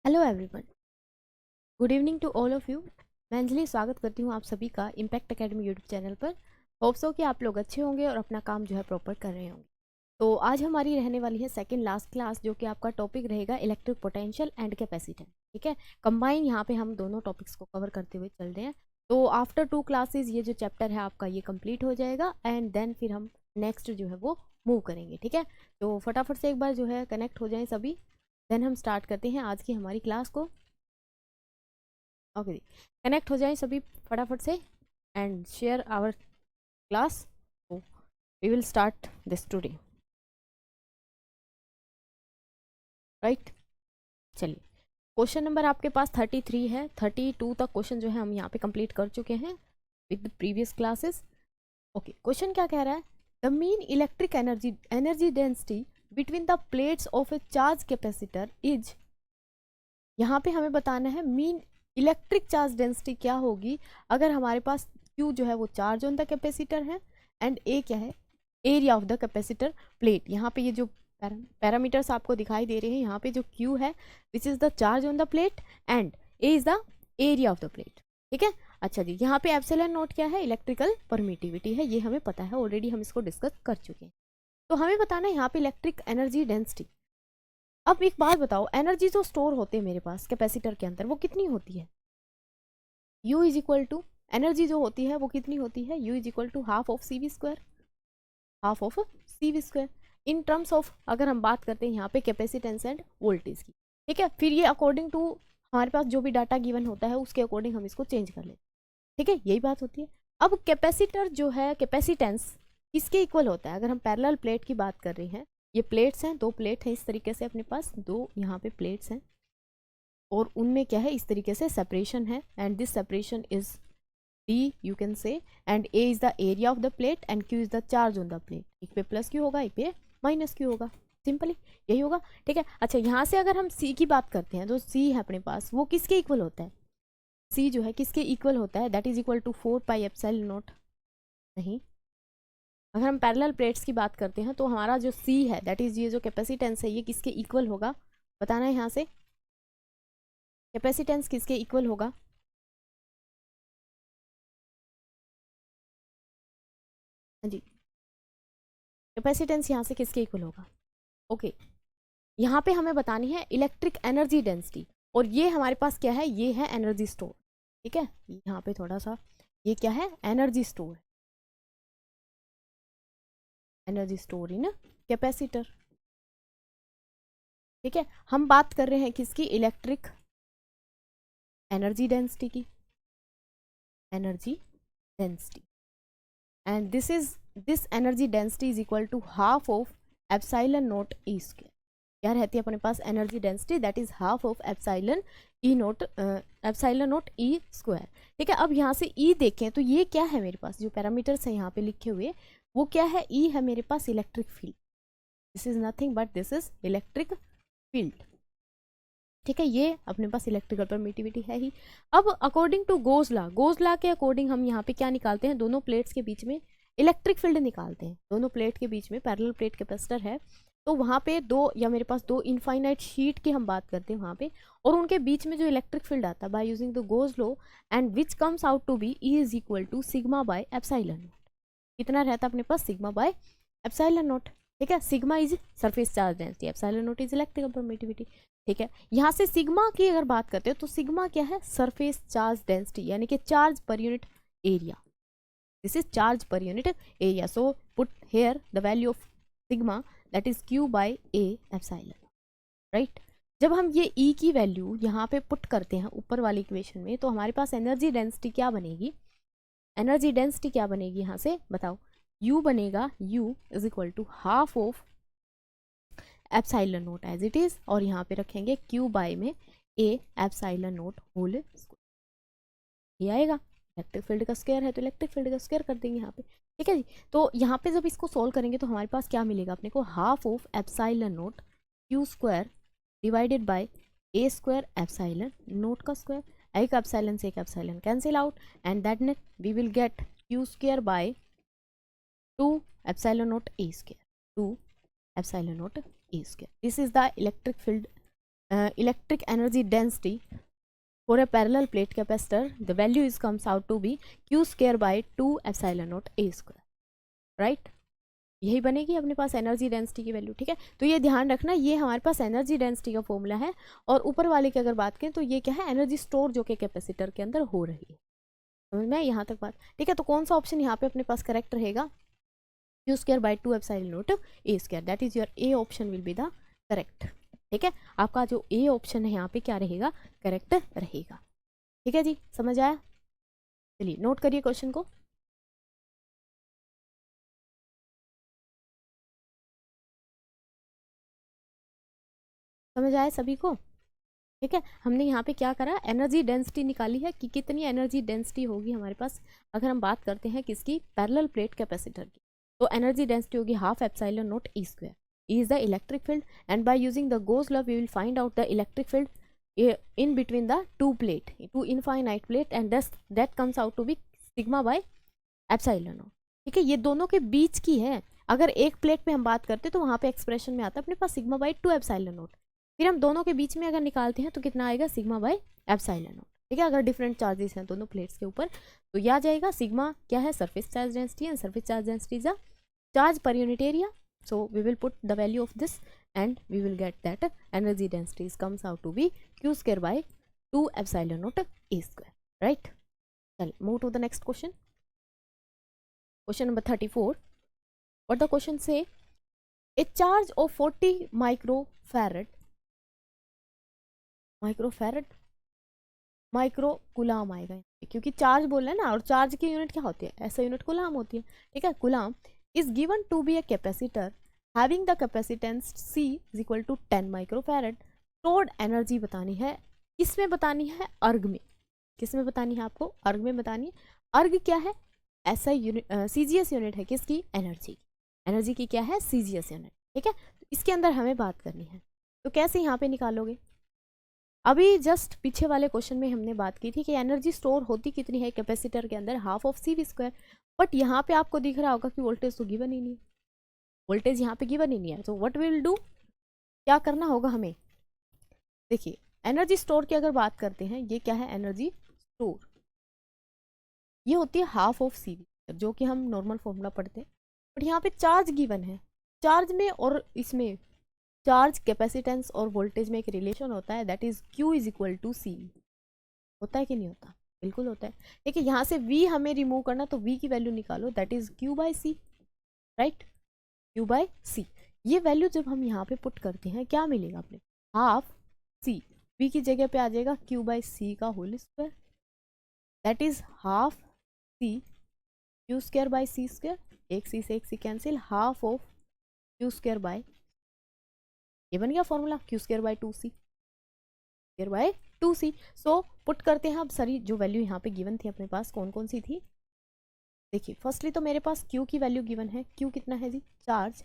Hello everyone, good evening to all of you. मैं अंजलि स्वागत करती हूँ आप सभी का इम्पैक्ट एकेडमी यूट्यूब चैनल पर। होप सो कि आप लोग अच्छे होंगे और अपना काम जो है प्रॉपर कर रहे होंगे। तो आज हमारी रहने वाली है सेकंड लास्ट क्लास, जो कि आपका टॉपिक रहेगा इलेक्ट्रिक पोटेंशियल एंड कैपेसिटेंस। ठीक है, कंबाइन यहाँ पे हम दोनों टॉपिक्स को कवर करते हुए चल रहे हैं। तो आफ्टर 2 क्लासेज ये जो चैप्टर है आपका ये कंप्लीट हो जाएगा एंड देन फिर हम नेक्स्ट जो है वो मूव करेंगे। ठीक है, तो फटाफट से एक बार जो है कनेक्ट हो जाएं सभी, देन हम स्टार्ट करते हैं आज की हमारी क्लास को। ओके जी, कनेक्ट हो जाएं सभी फटाफट से and share our class. We will start this today, right. चलिए, क्वेश्चन नंबर आपके पास 33 है। 32 तक क्वेश्चन जो है हम यहाँ पे कंप्लीट कर चुके हैं with the previous classes. Okay, question क्या कह रहा है? The mean electric energy density between the plates of A charge capacitor is. यहाँ पे हमें बताना है मीन इलेक्ट्रिक चार्ज डेंसिटी क्या होगी अगर हमारे पास Q जो है वो चार्ज ऑन द कैपेसिटर है एंड A क्या है, area of the capacitor plate. यहाँ पे ये जो पैरामीटर्स आपको दिखाई दे रहे हैं, यहाँ पे जो Q है which is the charge on the plate and A is the area of the plate. ठीक है, अच्छा जी, यहाँ पे एप्सिलॉन नॉट क्या है? इलेक्ट्रिकल परमिटिविटी है, ये हमें पता है ऑलरेडी, हम इसको डिस्कस कर चुके हैं। तो हमें बताना है यहाँ पे इलेक्ट्रिक एनर्जी डेंसिटी। अब एक बात बताओ, एनर्जी जो स्टोर होते हैं मेरे पास कैपेसिटर के अंदर वो कितनी होती है? U is equal to, energy जो होती है वो कितनी होती है? U is equal to half of C V square, half of C V square. In terms of अगर हम बात करते हैं यहाँ पे कैपेसिटेंस एंड वोल्टेज की। ठीक है, फिर ये अकॉर्डिंग टू हमारे पास जो भी डाटा गिवन होता है उसके अकॉर्डिंग हम इसको चेंज कर लेते हैं। ठीक है, यही बात होती है। अब कैपेसिटर जो है, कैपेसिटेंस किसके इक्वल होता है? अगर हम पैरेलल प्लेट की बात कर रहे हैं, ये प्लेट्स हैं, दो प्लेट हैं इस तरीके से, अपने पास दो यहाँ पे प्लेट्स हैं और उनमें क्या है, इस तरीके से सेपरेशन है and this separation is D you can say, and A is the area of the plate and Q is the charge on the plate। एक पे प्लस Q होगा, एक पे माइनस Q होगा, सिंपली यही होगा। ठीक है, अच्छा यहाँ से अगर हम C की बात करते हैं, जो C है अपने पास वो किसके इक्वल होता है? C जो है किसके इक्वल होता है? That is equal to 4 pi epsilon naught. नहीं, अगर हम पैरेलल प्लेट्स की बात करते हैं तो हमारा जो C है, दैट इज ये जो कैपेसिटेंस है, ये किसके इक्वल होगा? बताना है यहाँ से, कैपेसिटेंस किसके इक्वल होगा? हाँ जी, कैपेसिटेंस यहाँ से किसके इक्वल होगा? ओके, यहाँ पे हमें बतानी है इलेक्ट्रिक एनर्जी डेंसिटी, और ये हमारे पास क्या है? ये है एनर्जी स्टोर। ठीक है, यहाँ पे थोड़ा सा, ये क्या है? Energy store, energy store in capacitor. ठीक है, हम बात कर रहे हैं किसकी? इलेक्ट्रिक एनर्जी डेंसिटी की, energy density, and this energy density is equal to half of epsilon naught E square. क्या रहती है अपने पास energy density? That is half of epsilon naught E square. ठीक है, अब यहाँ से ई देखें तो ये क्या है मेरे पास? जो पैरामीटर्स हैं यहाँ पे लिखे हुए वो क्या है? ई है मेरे पास electric field. This is nothing but this is electric field. ठीक है, ये अपने पास इलेक्ट्रिकल परमिटिविटी है ही। अब अकॉर्डिंग टू गोज लॉ के अकॉर्डिंग हम यहाँ पे क्या निकालते हैं? दोनों प्लेट्स के बीच में इलेक्ट्रिक फील्ड निकालते हैं। दोनों प्लेट के बीच में पैरेलल प्लेट कैपेसिटर है, तो वहाँ पे दो, या मेरे पास दो इनफाइनाइट शीट की हम बात करते हैं वहाँ पे, और उनके बीच में जो इलेक्ट्रिक फील्ड आता है by using the Gauss law and which comes out to be E is equal to sigma by epsilon naught. कितना रहता है अपने पास? Sigma by epsilon naught. ठीक है, sigma is surface charge density, epsilon naught is electrical permittivity. ठीक है, यहाँ से सिग्मा की अगर बात करते हो तो सिग्मा क्या है? सरफेस चार्ज डेंसिटी, यानी कि charge per unit area. This is charge per unit area, so put here the value of sigma, that is Q by A epsilon, right. जब हम ये E की वैल्यू यहाँ पे पुट करते हैं ऊपर वाली इक्वेशन में, तो हमारे पास एनर्जी डेंसिटी क्या बनेगी? एनर्जी डेंसिटी क्या बनेगी यहाँ से बताओ? U बनेगा, U is equal to half of epsilon naught as it is, और यहाँ पे रखेंगे Q बाय में A epsilon naught whole square. ये आएगा, इलेक्ट्रिक फील्ड का स्क्वायर है तो इलेक्ट्रिक फील्ड का स्क्वायर कर देंगे यहाँ पे। ठीक है जी, तो यहाँ पे जब इसको सॉल्व करेंगे तो हमारे पास क्या मिलेगा अपने को? Half of epsilon naught Q square divided by A square epsilon naught का स्क्वायर। एक एप्सिलॉन से एक epsilon cancel out and that net we will get Q square by 2 epsilon naught A square, 2 epsilon naught A square. This is the electric field electric energy density for a parallel plate capacitor, the value is comes out to be q square by 2 epsilon naught a square, right. यही बनेगी अपने पास energy density की value, ठीक है। तो ये ध्यान रखना, ये हमारे पास एनर्जी डेंसिटी का फॉर्मूला है, और ऊपर वाले की अगर बात करें तो ये क्या है, एनर्जी स्टोर जो कि कैपेसिटर के अंदर हो रही है। समझ में यहाँ तक बात, ठीक है। तो कौन सा ऑप्शन यहाँ पे अपने पास करेक्ट रहेगा, q square by 2 epsilon not a square, that is your A option will be the correct, ठीक है। आपका जो ए ऑप्शन है यहाँ पे क्या रहेगा, करेक्ट रहेगा, ठीक है जी, समझ आया। चलिए नोट करिए क्वेश्चन को। समझ आया सभी को, ठीक है। हमने यहाँ पे क्या करा, एनर्जी डेंसिटी निकाली है कि कितनी एनर्जी डेंसिटी होगी हमारे पास अगर हम बात करते हैं किसकी, पैरेलल प्लेट कैपेसिटर की। तो एनर्जी डेंसिटी होगी half epsilon naught E square, E is the electric field, and by using the Gauss law we will find out the electric field in between the two plate, two infinite plate, and that comes out to be sigma by epsilon naught, ठीक है। ये दोनों के बीच की है, अगर एक plate पे हम बात करते तो वहाँ पे एक्सप्रेशन में आता है अपने पास सिग्मा बाई 2 एप्सिलॉन नॉट, फिर हम दोनों के बीच में अगर निकालते हैं तो कितना आएगा, सिग्मा बाई एप्सिलॉन नॉट, ठीक है। अगर डिफरेंट चार्जेस हैं दोनों प्लेट्स के ऊपर तो यह आ जाएगा, सिग्मा क्या है, surface charge density, and surface charge density is a charge per unit area, so we will put the value of this and we will get that energy density comes out to be q square by 2 epsilon naught a square, right। चल move to the next question, question number 34। what the question say, a charge of 40 microfarad micro कुलाम आएगा क्योंकि charge बोल रहे हैं ना, और charge की unit क्या होती है, ऐसा यूनिट कुलाम होती है, ठीक है। कुलाम is given to be a capacitor having the capacitance C is equal to 10 microfarad, stored energy बतानी है, किसमें बतानी है, अर्ग में, किसमें बतानी है आपको, अर्ग में बतानी है। अर्ग क्या है, ऐसा यूनिट, सीजीएस यूनिट है किसकी, एनर्जी, एनर्जी की क्या है, सीजीएस यूनिट, ठीक है। तो इसके अंदर हमें बात करनी है, तो कैसे यहाँ पे निकालोगे, अभी जस्ट पीछे वाले क्वेश्चन में हमने बात की थी कि एनर्जी स्टोर होती कितनी है कैपेसिटर के अंदर, half of C V square, but यहाँ पे आपको दिख रहा होगा कि वोल्टेज तो गिवन ही नहीं है, वोल्टेज यहाँ पे गिवन ही नहीं है। तो व्हाट विल डू, क्या करना होगा हमें, देखिए एनर्जी स्टोर की अगर बात करते हैं, ये क्या है, एनर्जी स्टोर, ये होती है हाफ ऑफ सी वी, जो कि हम नॉर्मल फॉर्मूला पढ़ते हैं, बट यहाँ पे चार्ज गिवन है, चार्ज में और इसमें चार्ज कैपेसिटेंस और वोल्टेज में एक रिलेशन होता है, that is Q is equal to C, होता है कि नहीं होता, बिल्कुल होता है, ठीक है। यहाँ से V हमें रिमूव करना, तो V की वैल्यू निकालो, that is Q by C, right, Q by C. ये वैल्यू जब हम यहाँ पे पुट करते हैं क्या मिलेगा अपने, हाफ सी, V की जगह पे आ जाएगा Q बाई सी का whole square, that is half C Q square by C square, एक सी से एक C cancel, half of Q square by, ये बन गया formula, Q square by 2C, square by 2C। So put करते हैं अब सारी जो वैल्यू यहाँ पे गिवन थी अपने पास, कौन कौन सी थी, देखिए फर्स्टली तो मेरे पास Q की वैल्यू गिवन है, Q कितना है जी, चार्ज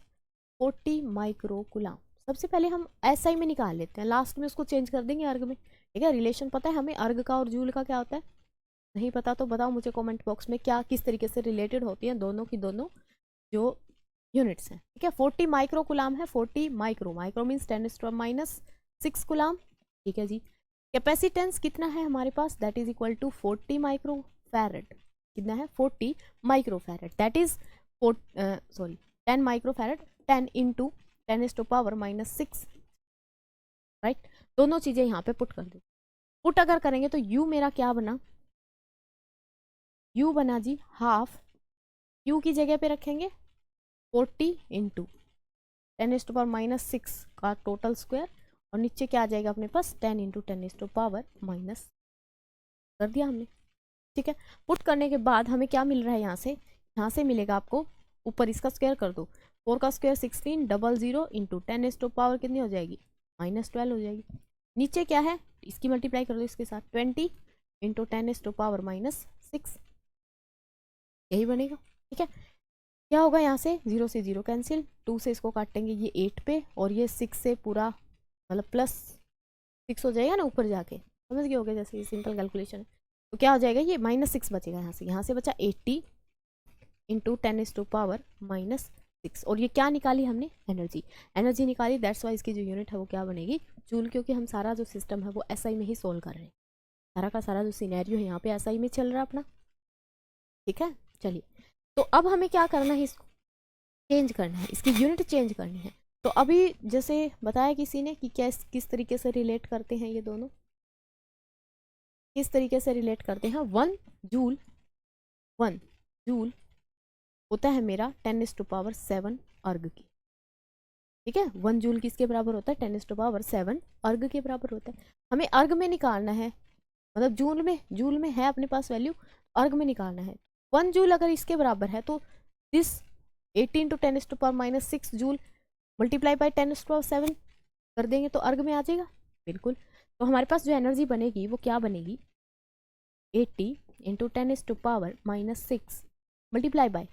40 माइक्रो कुलाम। सबसे पहले हम SI में निकाल लेते हैं, लास्ट में उसको चेंज कर देंगे अर्ग में, ठीक है। रिलेशन पता है हमें अर्ग का और जूल का क्या होता है, नहीं पता तो बताओ मुझे कॉमेंट बॉक्स में, क्या किस तरीके से रिलेटेड होती है दोनों की दोनों जो यूनिट्स हैं, ठीक है। 40 माइक्रो कुलाम है, 40 माइक्रो, माइक्रो मीन्स 10⁻⁻⁶ कुलाम, ठीक है जी। कैपेसिटेंस कितना है हमारे पास, that is equal to 40 micro farad, कितना है 40 micro farad, that is 10 micro farad, 10 into 10⁻⁻⁶, right. दोनों चीजें यहाँ पे पुट कर दो, पुट अगर करेंगे तो U मेरा क्या बना, U बना जी हाफ, U की जगह पे रखेंगे 40 इंटू 10⁻⁻⁶ का टोटल स्क्वायर, और नीचे क्या आ जाएगा अपने पास 10 इंटू 10⁻⁻⁻, कर दिया हमने, ठीक है। पुट करने के बाद हमें क्या मिल रहा है, यहाँ से मिलेगा आपको, ऊपर इसका स्क्वायर कर दो, 4 का स्क्वायर 16, 00 इंटू 10⁻⁻ कितनी हो जाएगी, -12 हो जाएगी। नीचे क्या है, इसकी मल्टीप्लाई कर दो इसके साथ, 20 इंटू 10⁻⁻⁶, यही बनेगा, ठीक है। क्या होगा यहाँ से, 0 से 0 कैंसिल, 2 से इसको काटेंगे ये 8 पे, और ये 6 से पूरा मतलब +6 हो जाएगा ना ऊपर जाके, समझ गए होगे, जैसे ये सिंपल कैलकुलेशन, तो क्या हो जाएगा, ये -6 बचेगा, यहाँ से बचा 80 इंटू 10⁻⁻⁶, 6। और ये क्या निकाली हमने, एनर्जी, एनर्जी निकाली, दैट्स वाई इसकी जो यूनिट है वो क्या बनेगी, जूल, क्योंकि हम सारा जो सिस्टम है वो एसआई में ही सोल्व कर रहे हैं, सारा का सारा जो सिनेरियो है यहाँ पे एसआई में चल रहा है अपना, ठीक है। चलिए, तो अब हमें क्या करना है, इसको चेंज करना है, इसकी यूनिट चेंज करनी है। तो अभी जैसे बताया किसी ने कि क्या किस तरीके से रिलेट करते हैं, ये दोनों किस तरीके से रिलेट करते हैं। 1 जूल होता है मेरा 10⁻7 अर्ग की, ठीक है। 1 जूल किसके बराबर होता है, 10⁻7 अर्ग के बराबर होता है। हमें अर्ग में निकालना है, मतलब जूल में है अपने पास वैल्यू, अर्ग में निकालना है। 1 जूल अगर इसके बराबर है तो दिस 18 × 10⁻⁻6 जूल मल्टीप्लाई बाई 10⁻7 कर देंगे तो अर्ग में आ जाएगा, बिल्कुल। तो हमारे पास जो एनर्जी बनेगी वो क्या बनेगी, 80 × 10⁻⁻6 मल्टीप्लाई बाय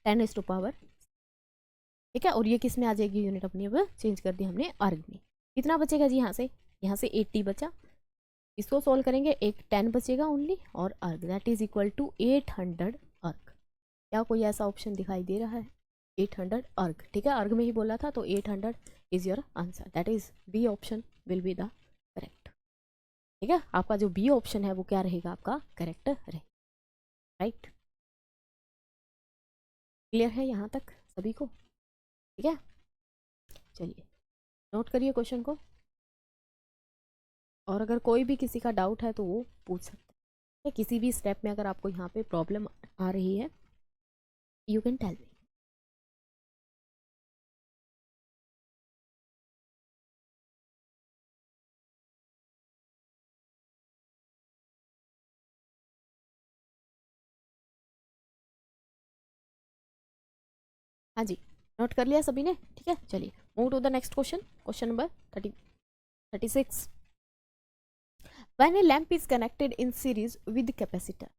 10⁻, ठीक है। और ये किस में आ जाएगी यूनिट अपनी, अब चेंज कर दी हमने अर्ग में। कितना बचेगा जी, यहाँ से 80 बचा, इसको सोल्व करेंगे, एक 10 बचेगा ओनली, और अर्ग दैट इज इक्वल टू 800 अर्ग। क्या कोई ऐसा ऑप्शन दिखाई दे रहा है, 800 अर्ग, ठीक है, अर्ग में ही बोला था, तो 800 is your answer, that is B option will be the correct, ठीक है। आपका जो बी ऑप्शन है वो क्या रहेगा, आपका करेक्ट रहेगा, राइट। क्लियर है यहाँ तक सभी को, ठीक है। चलिए नोट करिए क्वेश्चन को, और अगर कोई भी किसी का डाउट है तो वो पूछ सकते हैं, किसी भी स्टेप में अगर आपको यहाँ पे प्रॉब्लम आ रही है, यू कैन टेल मी। हाँ जी, नोट कर लिया सभी ने, ठीक है। चलिए move to the next question, question number 36। When a lamp is connected in series with capacitor,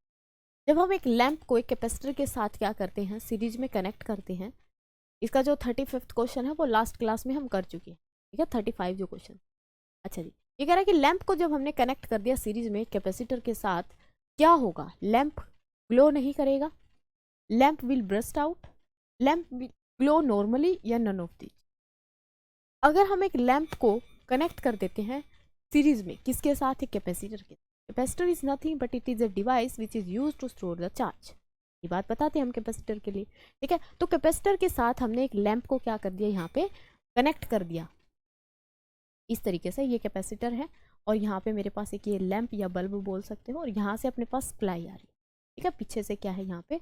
जब हम एक लैंप को एक कैपेसिटर के साथ क्या करते हैं, सीरीज में कनेक्ट करते हैं। इसका जो 35th क्वेश्चन है वो लास्ट क्लास में हम कर चुके हैं, ठीक है। 35 जो क्वेश्चन, अच्छा जी, ये कह रहा है कि लैंप को जब हमने कनेक्ट कर दिया सीरीज में कैपेसिटर के साथ, क्या होगा, लैंप ग्लो नहीं करेगा, lamp will burst out, lamp will glow normally, या नन ऑफ दीज। अगर हम एक लैंप को कनेक्ट कर देते हैं सीरीज में, किसके साथ, एक कैपेसिटर के, capacitor is nothing but it is a device which is used to store the charge, ये बात बताते हैं हम कैपेसिटर के लिए, ठीक है। तो कैपेसिटर के साथ हमने एक लैंप को क्या कर दिया, यहाँ पे कनेक्ट कर दिया इस तरीके से, ये कैपेसिटर है, और यहाँ पे मेरे पास एक ये लैंप या बल्ब बोल सकते हो, और यहाँ से अपने पास सप्लाई आ रही है, ठीक है। पीछे से क्या है, यहाँ पे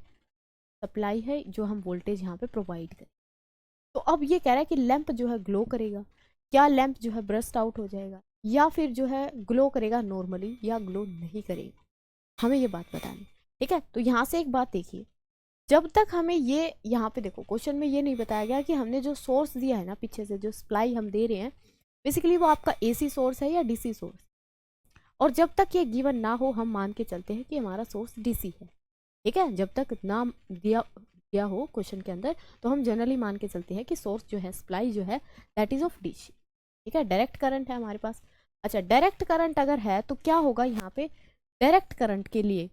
सप्लाई है जो हम वोल्टेज यहाँ पे प्रोवाइड करें। तो अब ये कह रहा है कि लैंप जो है ग्लो करेगा, क्या लैंप जो है ब्रस्ट आउट हो जाएगा, या फिर जो है ग्लो करेगा नॉर्मली, या ग्लो नहीं करेगा, हमें ये बात बतानी, ठीक है। तो यहाँ से एक बात देखिए, जब तक हमें ये यहाँ पे देखो क्वेश्चन में ये नहीं बताया गया कि हमने जो सोर्स दिया है ना, पीछे से जो सप्लाई हम दे रहे हैं, बेसिकली वो आपका एसी सोर्स है या डीसी सोर्स, और जब तक ये गिवन ना हो हम मान के चलते हैं कि हमारा सोर्स डीसी है, ठीक है। जब तक ना दिया हो क्वेश्चन के अंदर, तो हम जनरली मान के चलते हैं कि सोर्स जो है, सप्लाई जो है, दैट इज ऑफ डीसी, ठीक है। डायरेक्ट करंट है हमारे पास, अच्छा डायरेक्ट करंट अगर है तो क्या होगा, यहाँ पे डायरेक्ट करंट के लिए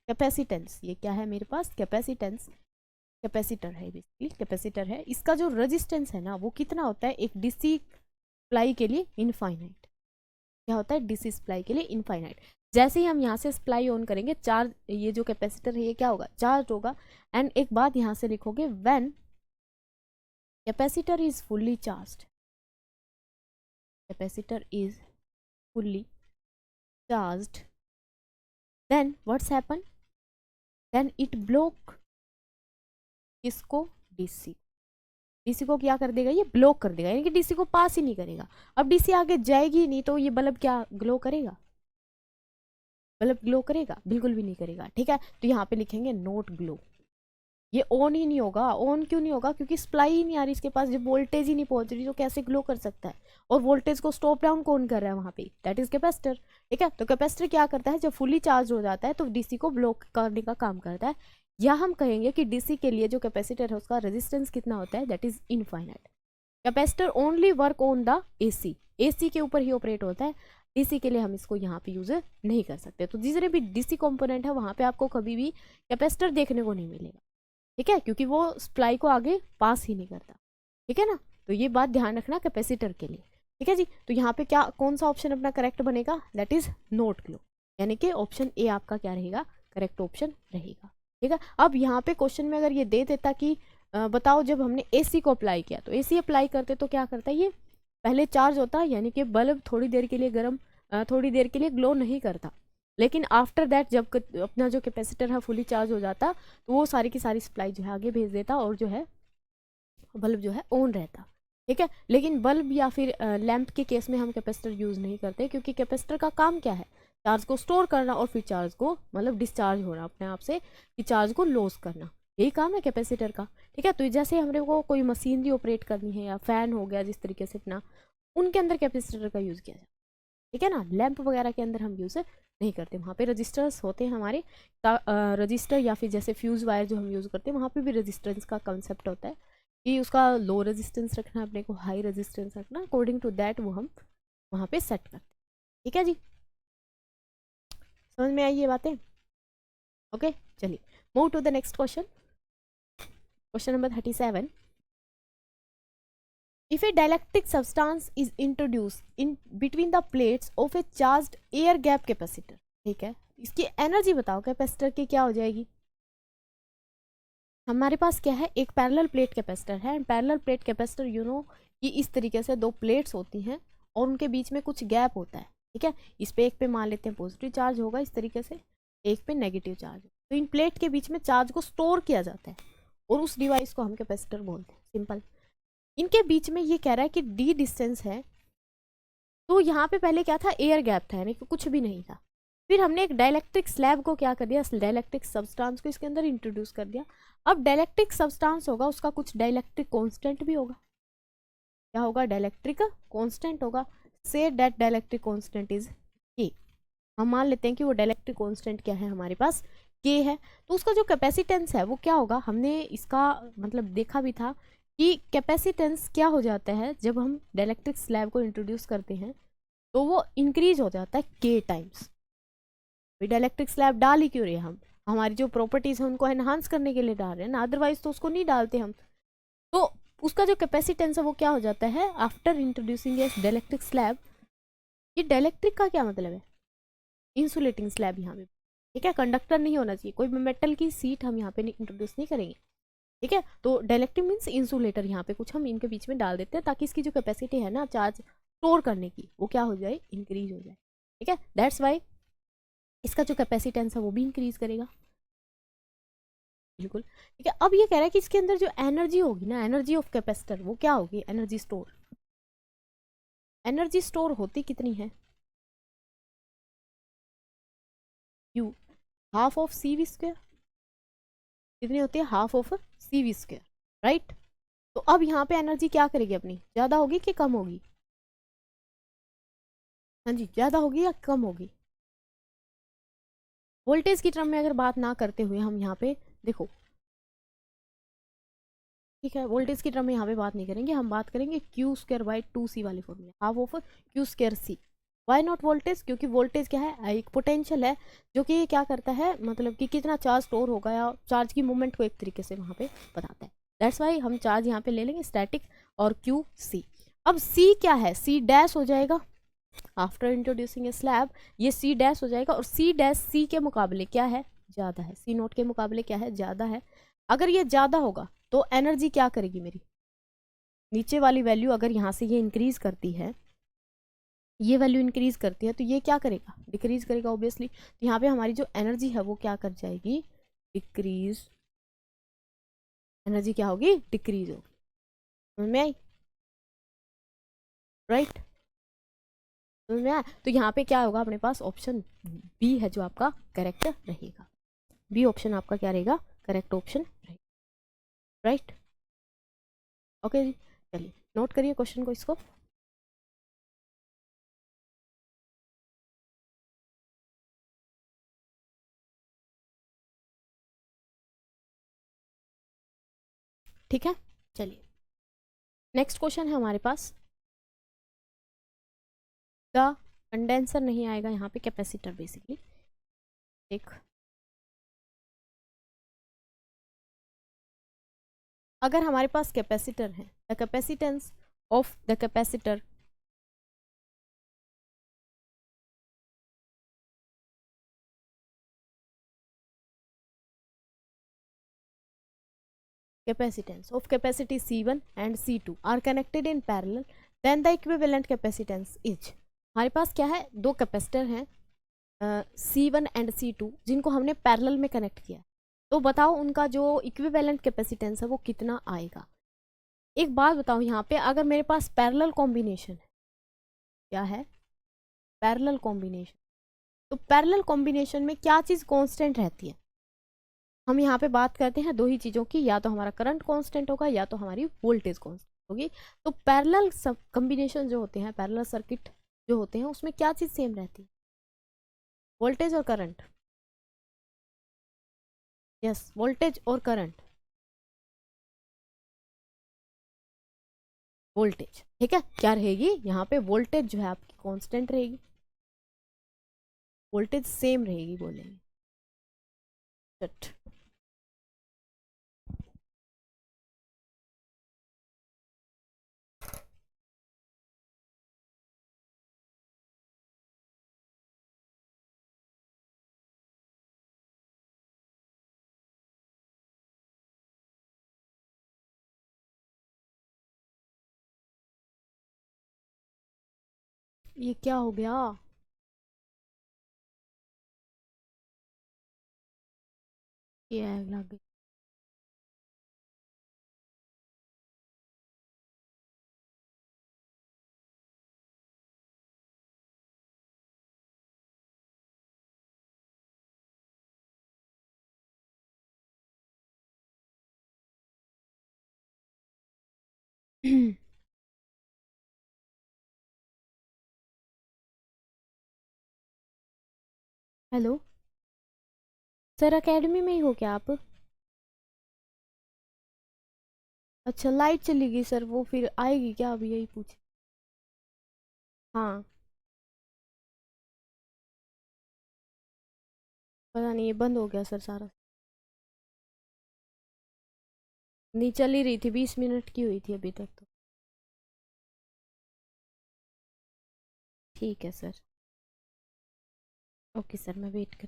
कैपेसिटेंस, ये क्या है मेरे पास, कैपेसिटेंस, कैपेसिटर है, बेसिकली कैपेसिटर है, इसका जो रेजिस्टेंस है ना वो कितना होता है, एक डीसी सप्लाई के लिए इनफाइनाइट, क्या होता है, डीसी सप्लाई के लिए इनफाइनाइट। जैसे ही हम यहाँ से सप्लाई ऑन करेंगे, चार्ज, ये जो कैपेसिटर है ये क्या होगा, चार्ज होगा, एंड एक बात यहाँ से लिखोगे, when capacitor is fully charged, capacitor is fully charged, then what's happen, then it block किसको, डीसी, डीसी को क्या कर देगा, ये ब्लॉक कर देगा, यानी कि डीसी को पास ही नहीं करेगा। अब डीसी आगे जाएगी ही नहीं, तो ये बल्ब क्या ग्लो करेगा, बल्ब ग्लो करेगा, बिल्कुल भी नहीं करेगा, ठीक है। तो यहाँ पे लिखेंगे नोट ग्लो, ये ऑन ही नहीं होगा। ऑन क्यों नहीं होगा, क्योंकि सप्लाई ही नहीं आ रही इसके पास, जब वोल्टेज ही नहीं पहुंच रही तो कैसे ग्लो कर सकता है, और वोल्टेज को स्टॉप डाउन कौन कर रहा है वहां पे, दैट इज कैपेसिटर, ठीक है। तो कैपेसिटर क्या करता है, जब फुली चार्ज हो जाता है तो डीसी को ब्लॉक करने का काम करता है, या हम कहेंगे कि डीसी के लिए जो कैपेसिटर है उसका रेजिस्टेंस कितना होता है, that is infinite. Capacitor only work on the AC, AC के ऊपर ही ऑपरेट होता है, डीसी के लिए हम इसको यहाँ पे यूज नहीं कर सकते। तो जितने भी डीसी कंपोनेंट है वहां पे आपको कभी भी कैपेसिटर देखने को नहीं मिलेगा, ठीक है, क्योंकि वो सप्लाई को आगे पास ही नहीं करता, ठीक है ना। तो ये बात ध्यान रखना कैपेसिटर के लिए, ठीक है जी। तो यहाँ पे क्या कौन सा ऑप्शन अपना करेक्ट बनेगा, दैट इज नोट लो, यानी कि ऑप्शन ए आपका क्या रहेगा, करेक्ट ऑप्शन रहेगा, ठीक है। अब यहाँ पे क्वेश्चन में अगर ये दे देता कि बताओ जब हमने एसी को अप्लाई किया, तो एसी अप्लाई करते तो क्या करता है, ये पहले चार्ज होता है, यानी कि बल्ब थोड़ी देर के लिए गर्म, थोड़ी देर के लिए ग्लो नहीं करता, लेकिन आफ्टर दैट जब अपना जो कैपेसिटर है फुली चार्ज हो जाता, तो वो सारी की सारी सप्लाई जो है आगे भेज देता और जो है बल्ब जो है ऑन रहता, ठीक है। लेकिन बल्ब या फिर लैंप के केस में हम कैपेसिटर यूज़ नहीं करते, क्योंकि कैपेसिटर का काम क्या है, चार्ज को स्टोर करना और फिर चार्ज को मतलब डिस्चार्ज होना अपने आप से, कि चार्ज को लॉस करना, यही काम है कैपेसिटर का, ठीक है। तो जैसे हमने को कोई मशीनरी ऑपरेट करनी है या फैन हो गया जिस तरीके से अपना, उनके अंदर कैपेसिटर का यूज़ किया जाता है, ठीक है ना। लैंप वगैरह के अंदर हम यूज़ नहीं करते, वहाँ पे रजिस्टर्स होते हैं हमारे, रजिस्टर या फिर जैसे फ्यूज़ वायर जो हम यूज़ करते हैं, वहाँ पे भी रजिस्टेंस का कंसेप्ट होता है कि उसका लो रेजिस्टेंस रखना है अपने को, हाई रेजिस्टेंस रखना, अकॉर्डिंग टू दैट वो हम वहाँ पे सेट करते हैं, ठीक है जी। समझ में आई ये बातें, ओके। चलिए move to the next question, question number 37। If a dielectric substance is introduced in between the plates of a charged air gap capacitor, ठीक है, इसकी एनर्जी बताओ कैपेसिटर की क्या हो जाएगी। हमारे पास क्या है, एक पैरेलल प्लेट कैपेसिटर है, parallel plate capacitor you know कि इस तरीके से दो प्लेट्स होती हैं और उनके बीच में कुछ गैप होता है, ठीक है। इस पे एक पे मान लेते हैं पॉजिटिव चार्ज होगा इस तरीके से, एक पे नेगेटिव चार्ज, तो इन प्लेट के बीच में चार्ज को स्टोर किया जाता है और उस डिवाइस को हम कैपेसिटर बोलते हैं, सिंपल। इनके बीच में ये कह रहा है कि डी डिस्टेंस है, तो यहाँ पे पहले क्या था, एयर गैप था, यानी कि कुछ भी नहीं था। फिर हमने एक डाइलेक्ट्रिक स्लैब को क्या कर दिया, डाइलेक्ट्रिक सब्सटेंस को इसके अंदर इंट्रोड्यूस कर दिया। अब डाइलेक्ट्रिक सब्सटेंस होगा, उसका कुछ डाइलेक्ट्रिक कांस्टेंट भी होगा, क्या होगा, डाइलेक्ट्रिक कांस्टेंट होगा, say that dielectric constant is के। हम मान लेते हैं कि वो डाइलेक्ट्रिक कांस्टेंट क्या है हमारे पास, के है। तो उसका जो कैपेसिटेंस है वो क्या होगा, हमने इसका मतलब देखा भी था कि कैपेसिटेंस क्या हो जाता है जब हम डाइलेक्ट्रिक स्लैब को इंट्रोड्यूस करते हैं, तो वो इंक्रीज हो जाता है के टाइम्स। डाइलेक्ट्रिक स्लैब डाल ही क्यों रहे हम, हमारी जो प्रॉपर्टीज है उनको एनहांस करने के लिए डाल रहे हैं ना, अदरवाइज तो उसको नहीं डालते हम। तो उसका जो कैपेसिटेंस है वो क्या हो जाता है आफ्टर इंट्रोड्यूसिंग ए डाइलेक्ट्रिक स्लैब। ये डाइलेक्ट्रिक का क्या मतलब है, इंसुलेटिंग स्लैब यहाँ पे, ठीक है, कंडक्टर नहीं होना चाहिए, कोई मेटल की सीट हम यहाँ पे इंट्रोड्यूस नहीं करेंगे, ठीक है। तो डाइलेक्ट्रिक मीन्स इंसुलेटर, यहाँ पे कुछ हम इनके बीच में डाल देते हैं ताकि इसकी जो कैपेसिटी है ना चार्ज स्टोर करने की, वो क्या हो जाए, इंक्रीज हो जाए, ठीक है। दैट्स वाई इसका जो कैपेसिटेंस है वो भी इंक्रीज करेगा, बिल्कुल, ठीक है। अब ये कह रहा है कि इसके अंदर जो एनर्जी होगी ना, एनर्जी ऑफ कैपेसिटर, वो क्या होगी, एनर्जी स्टोर। एनर्जी स्टोर होती कितनी है, U half of C V square, कितनी होती है, half of C V square, right. तो अब यहाँ पे एनर्जी क्या करेगी अपनी, ज्यादा होगी कि कम होगी, हाँ जी, ज्यादा होगी या कम होगी। वोल्टेज की टर्म में अगर बात ना करते हुए हम यहाँ पे देखो, ठीक है, वोल्टेज की टर्म में यहाँ पे बात नहीं करेंगे, हम बात करेंगे क्यू स्क्वायर बाई 2c वाले फॉर्मूले, half of Q square C. Why not voltage, क्योंकि वोल्टेज क्या है, एक पोटेंशियल है जो कि क्या करता है, मतलब कि कितना चार्ज स्टोर होगा या चार्ज की मूवमेंट को एक तरीके से वहाँ पे बताता है। दैट्स वाई हम चार्ज यहाँ पे ले लेंगे स्टैटिक और क्यू सी। अब सी क्या है, सी डैश हो जाएगा आफ्टर इंट्रोड्यूसिंग ए स्लैब, ये सी डैश हो जाएगा, और सी डैश सी के मुकाबले क्या है, ज़्यादा है, सी नोट के मुकाबले क्या है, ज़्यादा है। अगर ये ज़्यादा होगा तो एनर्जी क्या करेगी मेरी, नीचे वाली वैल्यू अगर यहाँ से ये इंक्रीज करती है, ये वैल्यू इंक्रीज करती है, तो ये क्या करेगा, डिक्रीज करेगा ऑब्वियसली। तो यहाँ पे हमारी जो एनर्जी है वो क्या कर जाएगी, डिक्रीज, एनर्जी क्या होगी, डिक्रीज होगी, समझ में आई, राइट, समझ में आया। तो यहाँ पे क्या होगा, अपने पास ऑप्शन बी है जो आपका करेक्ट रहेगा, बी ऑप्शन आपका क्या रहेगा, करेक्ट ऑप्शन रहेगा, राइट, ओके जी। चलिए नोट करिए क्वेश्चन को, इसको ठीक है। चलिए नेक्स्ट क्वेश्चन है हमारे पास, द कंडेंसर नहीं आएगा यहाँ पे, कैपेसिटर बेसिकली, एक अगर हमारे पास कैपेसिटर है, the capacitance of the capacitor capacitance of capacity C1 and C2 are connected in parallel, then the equivalent capacitance is। हमारे पास क्या है, दो कैपेसिटर हैं C1 एंड C2 जिनको हमने पैरेलल में कनेक्ट किया, तो बताओ उनका जो इक्विवेलेंट कैपेसिटेंस है वो कितना आएगा। एक बात बताओ, यहाँ पे अगर मेरे पास पैरेलल कॉम्बिनेशन है, क्या है, पैरेलल कॉम्बिनेशन, तो पैरेलल कॉम्बिनेशन में क्या चीज़ कांस्टेंट रहती है। हम यहाँ पे बात करते हैं दो ही चीज़ों की, या तो हमारा करंट कांस्टेंट होगा या तो हमारी वोल्टेज कांस्टेंट होगी। तो पैरेलल कॉम्बिनेशन जो होते हैं, पैरेलल सर्किट जो होते हैं, उसमें क्या चीज़ सेम रहती है, वोल्टेज और करंट। यस, वोल्टेज और करंट, वोल्टेज, ठीक है। क्या रहेगी यहाँ पे, वोल्टेज जो है आपकी कांस्टेंट रहेगी, वोल्टेज सेम रहेगी बोलेंगे। चट ये क्या हो गया, ये आग लग गई। हेलो सर, एकेडमी में ही हो क्या आप। अच्छा, लाइट चली गई सर, वो फिर आएगी क्या, अभी यही पूछ। हाँ, पता नहीं, ये बंद हो गया सर सारा। नहीं, चल ही रही थी, 20 मिनट की हुई थी अभी तक तो। ठीक है सर, ओके सर, मैं वेट कर